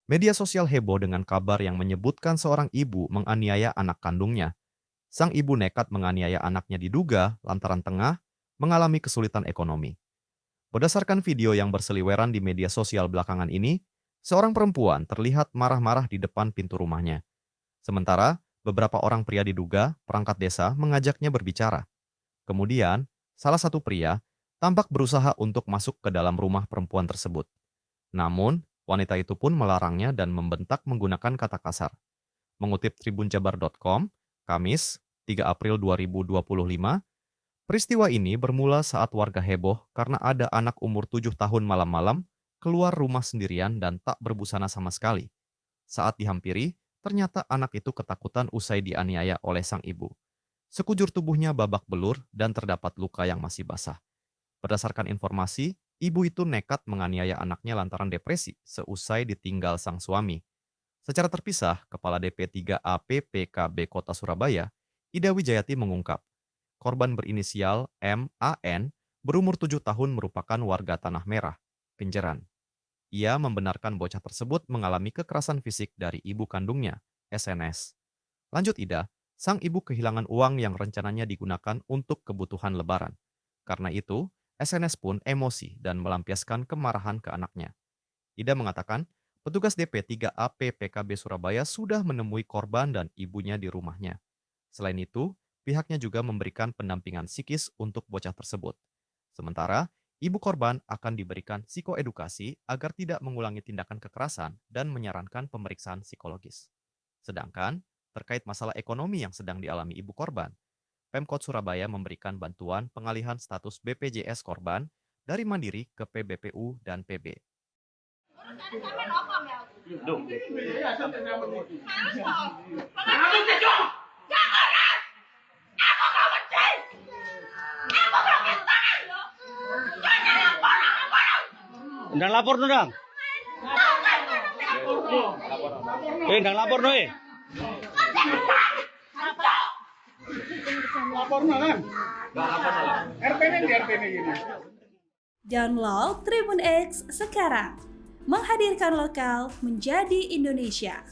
Media sosial heboh dengan kabar yang menyebutkan seorang ibu menganiaya anak kandungnya. Sang ibu nekat menganiaya anaknya diduga lantaran tengah mengalami kesulitan ekonomi. Berdasarkan video yang berseliweran di media sosial belakangan ini, seorang perempuan terlihat marah-marah di depan pintu rumahnya. Sementara, beberapa orang pria diduga perangkat desa mengajaknya berbicara. Kemudian, salah satu pria tampak berusaha untuk masuk ke dalam rumah perempuan tersebut. Namun, wanita itu pun melarangnya dan membentak menggunakan kata kasar. Mengutip tribunjabar.com, Kamis, 3 April 2025, peristiwa ini bermula saat warga heboh karena ada anak umur 7 tahun malam-malam keluar rumah sendirian dan tak berbusana sama sekali. Saat dihampiri, ternyata anak itu ketakutan usai dianiaya oleh sang ibu. Sekujur tubuhnya babak belur dan terdapat luka yang masih basah. Berdasarkan informasi, ibu itu nekat menganiaya anaknya lantaran depresi seusai ditinggal sang suami. Secara terpisah, Kepala DP3A PPKB Kota Surabaya, Ida Wijayati mengungkap, korban berinisial MAN berumur 7 tahun merupakan warga Tanah Merah, Kenjeran. Ia membenarkan bocah tersebut mengalami kekerasan fisik dari ibu kandungnya, SNS. Lanjut Ida, sang ibu kehilangan uang yang rencananya digunakan untuk kebutuhan lebaran. Karena itu, SNS pun emosi dan melampiaskan kemarahan ke anaknya. Ida mengatakan, petugas DP3A PPKB Surabaya sudah menemui korban dan ibunya di rumahnya. Selain itu, pihaknya juga memberikan pendampingan psikis untuk bocah tersebut. Sementara, ibu korban akan diberikan psikoedukasi agar tidak mengulangi tindakan kekerasan dan menyarankan pemeriksaan psikologis. Sedangkan, terkait masalah ekonomi yang sedang dialami ibu korban, Pemkot Surabaya memberikan bantuan pengalihan status BPJS korban dari Mandiri ke PBPU dan PB. Ndang lapor no, Ndang. Ndang lapor no, Lapor no kan? RT ini gini. Download Tribun X sekarang. Menghadirkan lokal menjadi Indonesia.